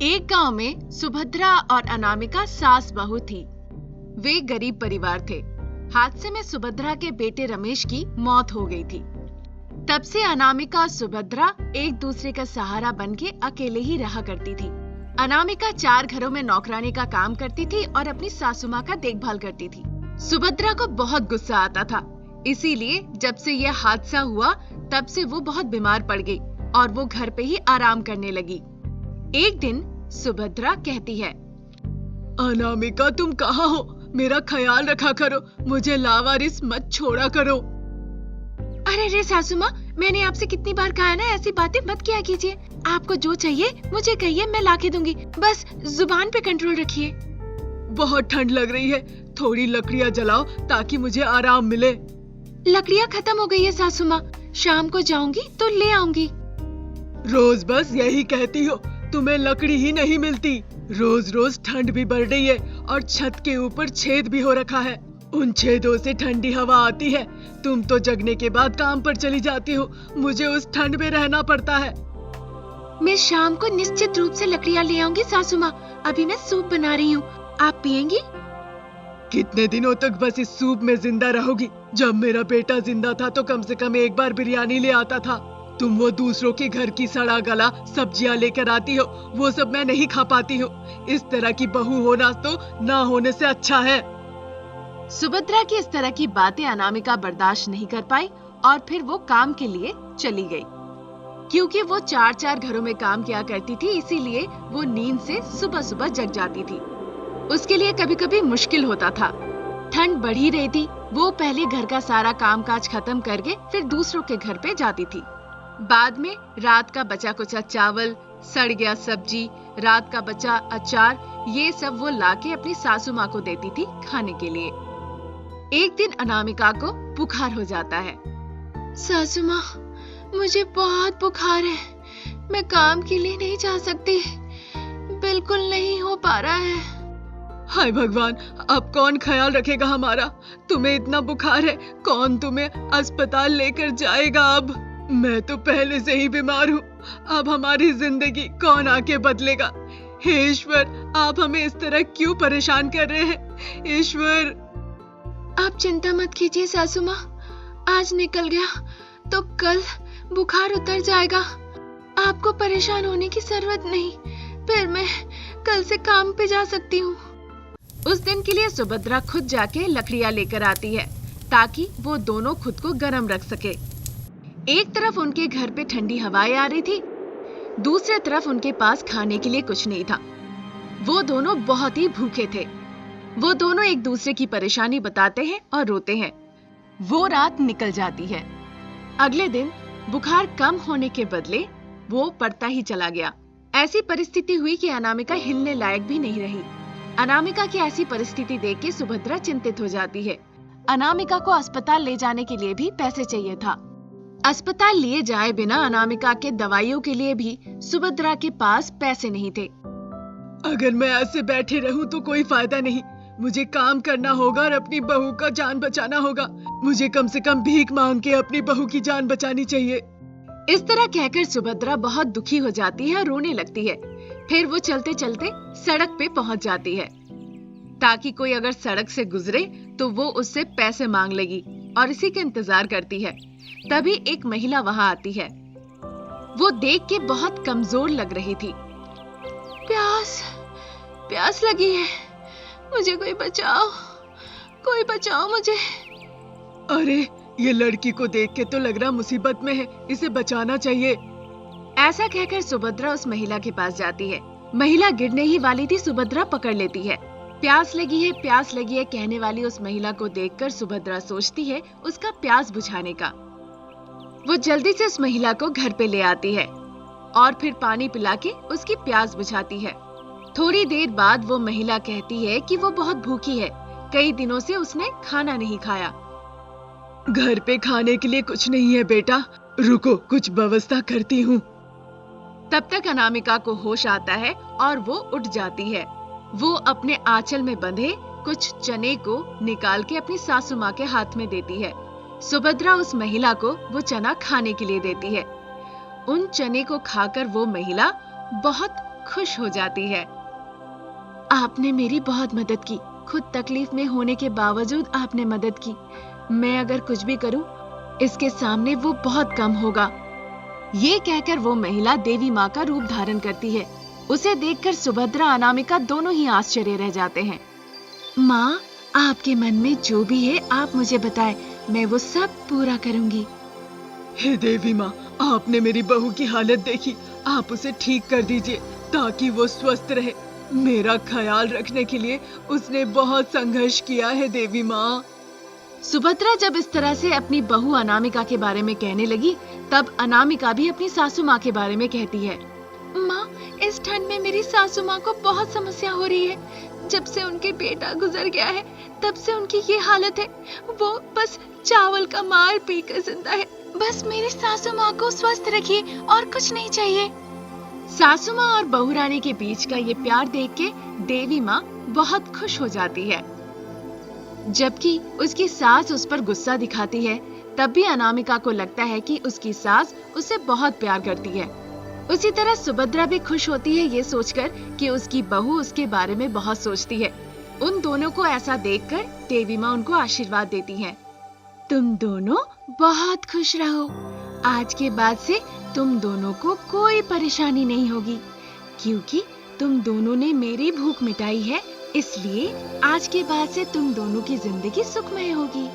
एक गांव में सुभद्रा और अनामिका सास बहू थी। वे गरीब परिवार थे। हादसे में सुभद्रा के बेटे रमेश की मौत हो गई थी। तब से अनामिका और सुभद्रा एक दूसरे का सहारा बनके अकेले ही रहा करती थी। अनामिका 4 घरों में नौकरानी का काम करती थी और अपनी सासू माँ का देखभाल करती थी। सुभद्रा को बहुत गुस्सा आता था, इसीलिए जब से यह हादसा हुआ तब से वो बहुत बीमार पड़ गई और वो घर पे ही आराम करने लगी। एक दिन सुभद्रा कहती है, अनामिका तुम कहाँ हो? मेरा ख्याल रखा करो, मुझे लावारिस मत छोड़ा करो। अरे रे सासू माँ, मैंने आपसे कितनी बार कहा है ना, ऐसी बातें मत किया कीजिए। आपको जो चाहिए मुझे कहिए, मैं लाके दूंगी, बस जुबान पे कंट्रोल रखिए। बहुत ठंड लग रही है, थोड़ी लकड़ियाँ जलाओ ताकि मुझे आराम मिले। लकड़ियाँ खत्म हो गई है सासू माँ, शाम को जाऊंगी तो ले आऊंगी। रोज बस यही कहती हो, तुम्हें लकड़ी ही नहीं मिलती। रोज रोज ठंड भी बढ़ रही है और छत के ऊपर छेद भी हो रखा है। उन छेदों से ठंडी हवा आती है। तुम तो जगने के बाद काम पर चली जाती हो, मुझे उस ठंड में रहना पड़ता है। मैं शाम को निश्चित रूप से लकड़ियाँ ले आऊंगी सासू माँ। अभी मैं सूप बना रही हूँ, आप पियेंगी? कितने दिनों तक बस इस सूप में जिंदा रहोगी? जब मेरा बेटा जिंदा था तो कम से कम एक बार बिरयानी ले आता था। तुम वो दूसरों के घर की सड़ा गला सब्जियां लेकर आती हो, वो सब मैं नहीं खा पाती हूँ। इस तरह की बहू होना तो ना होने से अच्छा है। सुभद्रा की इस तरह की बातें अनामिका बर्दाश्त नहीं कर पाई और फिर वो काम के लिए चली गई। क्योंकि वो 4-4 घरों में काम किया करती थी, इसीलिए वो नींद से सुबह सुबह जग जाती थी। उसके लिए कभी कभी मुश्किल होता था। ठंड बढ़ ही रही थी, वो पहले घर का सारा कामकाज खत्म करके फिर दूसरों के घर पे जाती थी। बाद में रात का बचा कुचा चावल, सड़ गया सब्जी, रात का बचा अचार, ये सब वो लाके अपनी सासू माँ को देती थी खाने के लिए। एक दिन अनामिका को बुखार हो जाता है। सासू माँ, मुझे बहुत बुखार है, मैं काम के लिए नहीं जा सकती, बिल्कुल नहीं हो पा रहा है। हाय भगवान, अब कौन ख्याल रखेगा हमारा? तुम्हें इतना बुखार है, कौन तुम्हें अस्पताल लेकर जाएगा? अब मैं तो पहले से ही बीमार हूँ, अब हमारी जिंदगी कौन आके बदलेगा? हे ईश्वर, आप हमें इस तरह क्यों परेशान कर रहे हैं? ईश्वर। आप चिंता मत कीजिए सासू माँ, आज निकल गया तो कल बुखार उतर जाएगा। आपको परेशान होने की जरूरत नहीं, फिर मैं कल से काम पे जा सकती हूँ। उस दिन के लिए सुभद्रा खुद जाके लकड़ियाँ लेकर आती है ताकि वो दोनों खुद को गर्म रख सके। एक तरफ उनके घर पे ठंडी हवाएं आ रही थी, दूसरी तरफ उनके पास खाने के लिए कुछ नहीं था। वो दोनों बहुत ही भूखे थे। वो दोनों एक दूसरे की परेशानी बताते हैं और रोते हैं। वो रात निकल जाती है। अगले दिन बुखार कम होने के बदले वो बढ़ता ही चला गया। ऐसी परिस्थिति हुई कि अनामिका हिलने लायक भी नहीं रही। अनामिका की ऐसी परिस्थिति देख के सुभद्रा चिंतित हो जाती है। अनामिका को अस्पताल ले जाने के लिए भी पैसे चाहिए था। अस्पताल लिए जाए बिना अनामिका के दवाइयों के लिए भी सुभद्रा के पास पैसे नहीं थे। अगर मैं ऐसे बैठे रहूं तो कोई फायदा नहीं, मुझे काम करना होगा और अपनी बहू का जान बचाना होगा। मुझे कम से कम भीख मांग के अपनी बहू की जान बचानी चाहिए। इस तरह कहकर सुभद्रा बहुत दुखी हो जाती है, रोने लगती है। फिर वो चलते चलते सड़क पे पहुंच जाती है ताकि कोई अगर सड़क से गुजरे तो वो उससे पैसे मांग लेगी और इसी का इंतजार करती है। तभी एक महिला वहां आती है। वो देख के बहुत कमजोर लग रही थी। प्यास लगी है, मुझे कोई बचाओ मुझे। अरे ये लड़की को देख के तो लग रहा मुसीबत में है, इसे बचाना चाहिए। ऐसा कहकर सुभद्रा उस महिला के पास जाती है। महिला गिरने ही वाली थी, सुभद्रा पकड़ लेती है। प्यास लगी है कहने वाली उस महिला को देखकर सुभद्रा सोचती है उसका प्यास बुझाने का। वो जल्दी से उस महिला को घर पे ले आती है और फिर पानी पिला के उसकी प्यास बुझाती है। थोड़ी देर बाद वो महिला कहती है कि वो बहुत भूखी है, कई दिनों से उसने खाना नहीं खाया। घर पे खाने के लिए कुछ नहीं है बेटा, रुको कुछ व्यवस्था करती हूँ। तब तक अनामिका को होश आता है और वो उठ जाती है। वो अपने आंचल में बंधे कुछ चने को निकाल के अपनी सासू माँ के हाथ में देती है। सुभद्रा उस महिला को वो चना खाने के लिए देती है। उन चने को खाकर वो महिला बहुत खुश हो जाती है। आपने मेरी बहुत मदद की, खुद तकलीफ में होने के बावजूद आपने मदद की। मैं अगर कुछ भी करूं, इसके सामने वो बहुत कम होगा। ये कहकर वो महिला देवी माँ का रूप धारण करती है। उसे देखकर सुभद्रा अनामिका दोनों ही आश्चर्य रह जाते हैं। माँ, आपके मन में जो भी है आप मुझे बताएं, मैं वो सब पूरा करूंगी। हे देवी माँ, आपने मेरी बहू की हालत देखी, आप उसे ठीक कर दीजिए ताकि वो स्वस्थ रहे। मेरा ख्याल रखने के लिए उसने बहुत संघर्ष किया है देवी माँ। सुभद्रा जब इस तरह से अपनी बहू अनामिका के बारे में कहने लगी, तब अनामिका भी अपनी सासू माँ के बारे में कहती है। माँ, इस ठंड में मेरी सासू माँ को बहुत समस्या हो रही है। जब से उनके बेटा गुजर गया है, तब से उनकी ये हालत है। वो बस चावल का मार पीकर जिंदा है। बस मेरी सासू माँ को स्वस्थ रखिए, और कुछ नहीं चाहिए। सासू माँ और बहू रानी के बीच का ये प्यार देख के देवी माँ बहुत खुश हो जाती है। जबकि उसकी सास उस पर गुस्सा दिखाती है, तब भी अनामिका को लगता है कि उसकी सास उसे बहुत प्यार करती है। उसी तरह सुभद्रा भी खुश होती है ये सोचकर कि उसकी बहू उसके बारे में बहुत सोचती है। उन दोनों को ऐसा देखकर देवी माँ उनको आशीर्वाद देती हैं। तुम दोनों बहुत खुश रहो। आज के बाद से तुम दोनों को कोई परेशानी नहीं होगी, क्योंकि तुम दोनों ने मेरी भूख मिटाई है। इसलिए आज के बाद से तुम दोनों की जिंदगी सुखमय होगी।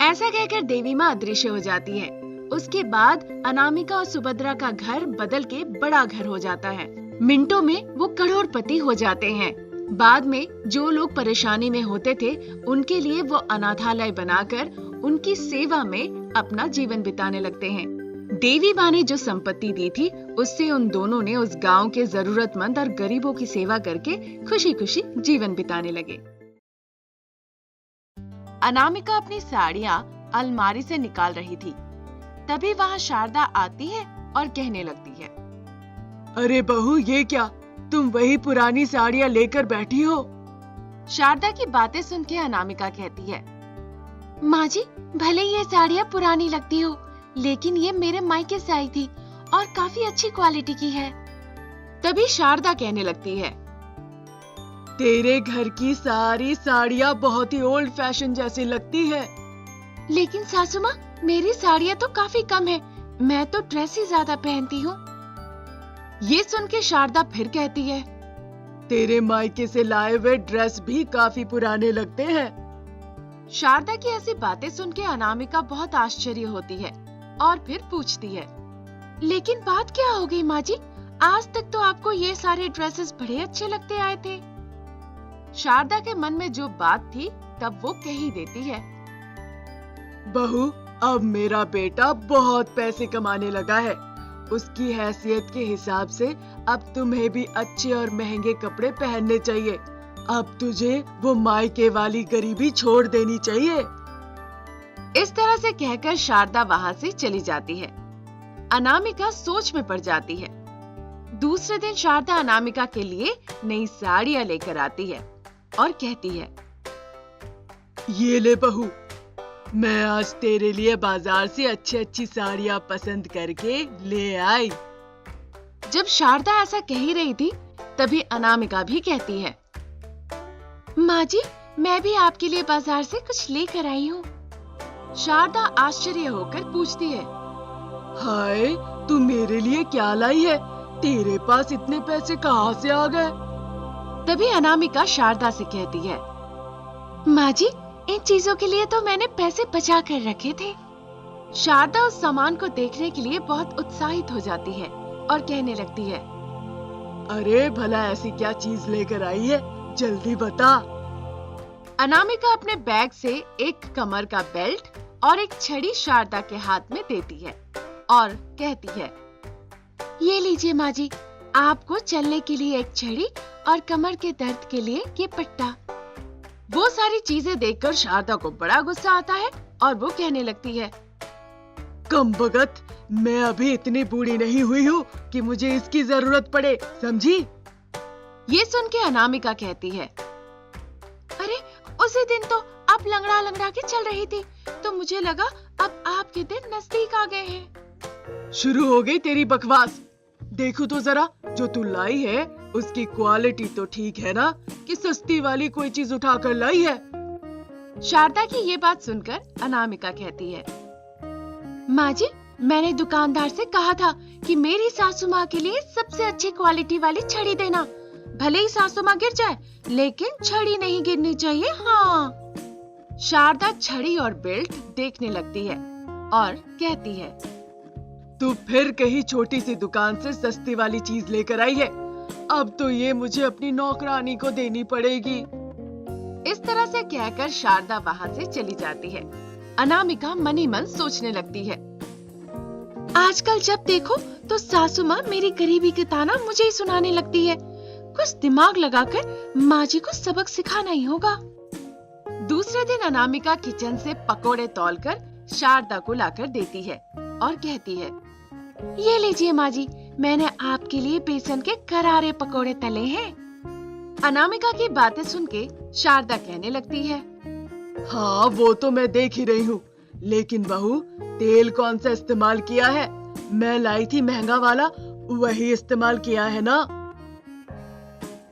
ऐसा कहकर देवी माँ अदृश्य हो जाती है। उसके बाद अनामिका और सुभद्रा का घर बदल के बड़ा घर हो जाता है। मिनटों में वो करोड़पति हो जाते हैं। बाद में जो लोग परेशानी में होते थे, उनके लिए वो अनाथालय बनाकर उनकी सेवा में अपना जीवन बिताने लगते हैं। देवी माँ ने जो संपत्ति दी थी, उससे उन दोनों ने उस गांव के जरूरतमंद और गरीबों की सेवा करके खुशी खुशी जीवन बिताने लगे। अनामिका अपनी साड़ियाँ अलमारी से निकाल रही थी, तभी वहाँ शारदा आती है और कहने लगती है। अरे बहू, ये क्या, तुम वही पुरानी साड़ियाँ लेकर बैठी हो? शारदा की बातें सुन के अनामिका कहती है, माँ जी, भले ये साड़ियाँ पुरानी लगती हो, लेकिन ये मेरे मायके से आई थी और काफी अच्छी क्वालिटी की है। तभी शारदा कहने लगती है, तेरे घर की सारी साड़ियाँ बहुत ही ओल्ड फैशन जैसी लगती है। लेकिन सासू माँ, मेरी साड़ियाँ तो काफी कम है, मैं तो ड्रेस ही ज्यादा पहनती हूँ। ये सुन के शारदा फिर कहती है, तेरे मायके से लाए हुए ड्रेस भी काफी पुराने लगते हैं। शारदा की ऐसी बातें सुन के अनामिका बहुत आश्चर्य होती है और फिर पूछती है, लेकिन बात क्या हो गई माँ जी? आज तक तो आपको ये सारे ड्रेसेस बड़े अच्छे लगते आए थे। शारदा के मन में जो बात थी, तब वो कह ही देती है, बहू, अब मेरा बेटा बहुत पैसे कमाने लगा है। उसकी हैसियत के हिसाब से अब तुम्हें भी अच्छे और महंगे कपड़े पहनने चाहिए। अब तुझे वो मायके वाली गरीबी छोड़ देनी चाहिए। इस तरह से कहकर शारदा वहाँ से चली जाती है। अनामिका सोच में पड़ जाती है। दूसरे दिन शारदा अनामिका के लिए नई साड़ियाँ लेकर आती है और कहती है, ये ले बहू, मैं आज तेरे लिए बाजार से अच्छी साड़ियाँ पसंद करके ले आई। जब शारदा ऐसा कह ही रही थी, तभी अनामिका भी कहती है, माँ जी, मैं भी आपके लिए बाजार से कुछ लेकर आई हूँ। शारदा आश्चर्य होकर पूछती है, हाय, तू मेरे लिए क्या लाई है? तेरे पास इतने पैसे कहाँ से आ गए? तभी अनामिका शारदा से कहती है, माँ जी, इन चीजों के लिए तो मैंने पैसे बचा कर रखे थे। शारदा उस सामान को देखने के लिए बहुत उत्साहित हो जाती है और कहने लगती है, अरे भला ऐसी क्या चीज लेकर आई है, जल्दी बता। अनामिका अपने बैग से एक कमर का बेल्ट और एक छड़ी शारदा के हाथ में देती है और कहती है, ये लीजिए माँ जी, आपको चलने के लिए एक छड़ी और कमर के दर्द के लिए ये पट्टा। वो सारी चीजें देखकर शारदा को बड़ा गुस्सा आता है और वो कहने लगती है, कमबख्त, मैं अभी इतनी बूढ़ी नहीं हुई हूँ कि मुझे इसकी जरूरत पड़े, समझी? ये सुन के अनामिका कहती है, अरे उसी दिन तो आप लंगड़ा लंगड़ा के चल रही थी, तो मुझे लगा अब आपके दिन नजदीक आ गए हैं। शुरू हो गई तेरी बकवास। देखो तो जरा, जो तू लाई है उसकी क्वालिटी तो ठीक है ना, कि सस्ती वाली कोई चीज उठा कर लाई है? शारदा की ये बात सुनकर अनामिका कहती है, माँ जी, मैंने दुकानदार से कहा था कि मेरी सासू माँ के लिए सबसे अच्छी क्वालिटी वाली छड़ी देना। भले ही सासू माँ गिर जाए, लेकिन छड़ी नहीं गिरनी चाहिए। हाँ। शारदा छड़ी और बेल्ट देखने लगती है और कहती है, तू फिर कहीं छोटी सी दुकान से सस्ती वाली चीज लेकर आई है। अब तो ये मुझे अपनी नौकरानी को देनी पड़ेगी। इस तरह से कहकर शारदा वहाँ से चली जाती है। अनामिका मन ही मन सोचने लगती है, आजकल जब देखो तो सासू माँ मेरी गरीबी के ताना मुझे ही सुनाने लगती है। कुछ दिमाग लगाकर माँ जी को सबक सिखाना ही होगा। दूसरे दिन अनामिका किचन से पकोड़े तौलकर शारदा को लाकर देती है और कहती है, ये लीजिए माँ जी, मैंने आपके लिए बेसन के करारे पकोड़े तले हैं। अनामिका की बातें सुन के शारदा कहने लगती है, हाँ वो तो मैं देख ही रही हूँ, लेकिन बहू तेल कौन सा इस्तेमाल किया है? मैं लाई थी महंगा वाला, वही इस्तेमाल किया है ना?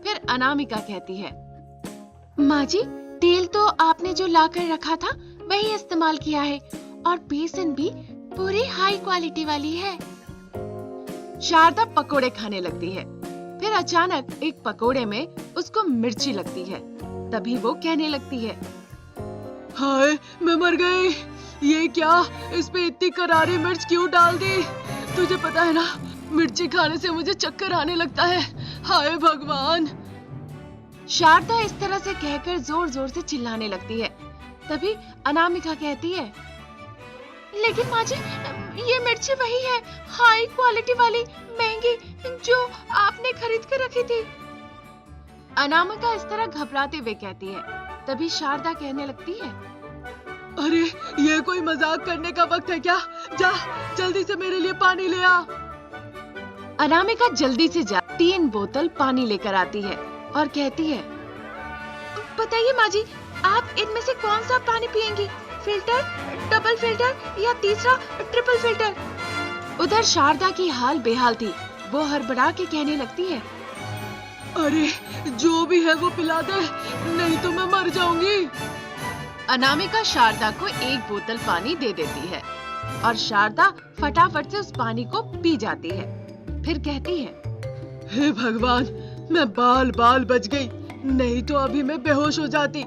फिर अनामिका कहती है, माँ जी, तेल तो आपने जो लाकर रखा था वही इस्तेमाल किया है और बेसन भी पूरी हाई क्वालिटी वाली है। शारदा पकोड़े खाने लगती है। फिर अचानक एक पकोड़े में उसको मिर्ची लगती है। तभी वो कहने लगती है, हाय मैं मर गई, ये क्या, इस पे इतनी करारी मिर्च क्यों डाल दी? तुझे पता है ना, मिर्ची खाने से मुझे चक्कर आने लगता है। हाय भगवान। शारदा इस तरह से कहकर जोर जोर से चिल्लाने लगती है। तभी अनामिका कहती है, लेकिन माँ जी, ये मिर्ची वही है, हाई क्वालिटी वाली, महंगी, जो आपने खरीद कर रखी थी। अनामिका इस तरह घबराते हुए कहती है। तभी शारदा कहने लगती है, अरे ये कोई मजाक करने का वक्त है क्या? जा जल्दी से मेरे लिए पानी ले आ। अनामिका जल्दी से 3 बोतल पानी लेकर आती है और कहती है, बताइए माँ जी, आप इनमें से कौन सा पानी पियेंगी? फिल्टर, डबल फिल्टर या तीसरा ट्रिपल फिल्टर? उधर शारदा की हाल बेहाल थी। वो हड़बड़ा के कहने लगती है, अरे जो भी है वो पिला दे, नहीं तो मैं मर जाऊंगी। अनामिका शारदा को 1 बोतल पानी दे देती है और शारदा फटाफट से उस पानी को पी जाती है। फिर कहती है, हे भगवान, मैं बाल बाल बच गई, नहीं तो अभी मैं बेहोश हो जाती।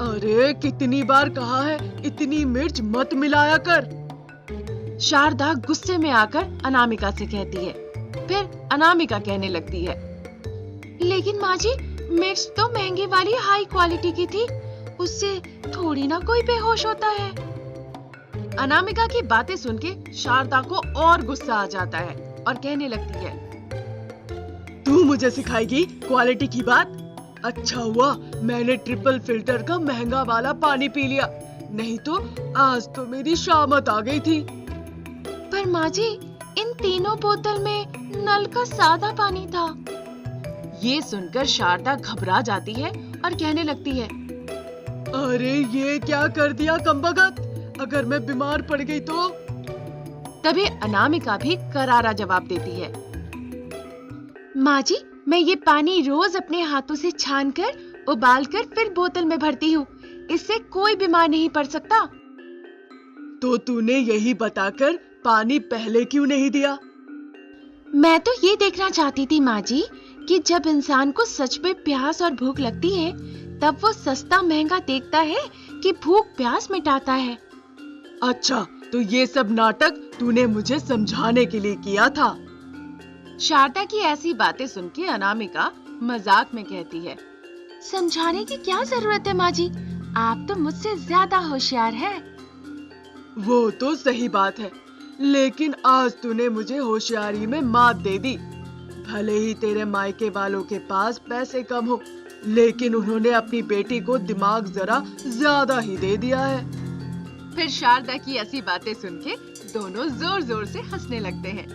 अरे कितनी बार कहा है, इतनी मिर्च मत मिलाया कर। शारदा गुस्से में आकर अनामिका से कहती है। फिर अनामिका कहने लगती है, लेकिन माँ जी, मिर्च तो महंगी वाली हाई क्वालिटी की थी, उससे थोड़ी ना कोई बेहोश होता है। अनामिका की बातें सुन के शारदा को और गुस्सा आ जाता है और कहने लगती है, तू मुझे सिखाएगी क्वालिटी की बात? अच्छा हुआ मैंने ट्रिपल फिल्टर का महंगा वाला पानी पी लिया, नहीं तो आज तो मेरी शामत आ गई थी। पर माँ जी, इन तीनों बोतल में नल का सादा पानी था। ये सुनकर शारदा घबरा जाती है और कहने लगती है, अरे ये क्या कर दिया कमबख्त, अगर मैं बीमार पड़ गई तो? तभी अनामिका भी करारा जवाब देती है, माँ जी, मैं ये पानी रोज अपने हाथों से छानकर, उबालकर फिर बोतल में भरती हूँ, इससे कोई बीमार नहीं पड़ सकता। तो तूने यही बताकर पानी पहले क्यों नहीं दिया? मैं तो ये देखना चाहती थी माँ जी, कि जब इंसान को सच में प्यास और भूख लगती है, तब वो सस्ता महंगा देखता है कि भूख प्यास मिटाता है। अच्छा, तो ये सब नाटक तूने मुझे समझाने के लिए किया था? शारदा की ऐसी बातें सुन के अनामिका मजाक में कहती है, समझाने की क्या जरूरत है माँ जी, आप तो मुझसे ज्यादा होशियार हैं। वो तो सही बात है, लेकिन आज तूने मुझे होशियारी में मात दे दी। भले ही तेरे मायके वालों के पास पैसे कम हो, लेकिन उन्होंने अपनी बेटी को दिमाग जरा ज्यादा ही दे दिया है। फिर शारदा की ऐसी बातें सुन के दोनों जोर जोर से हंसने लगते हैं।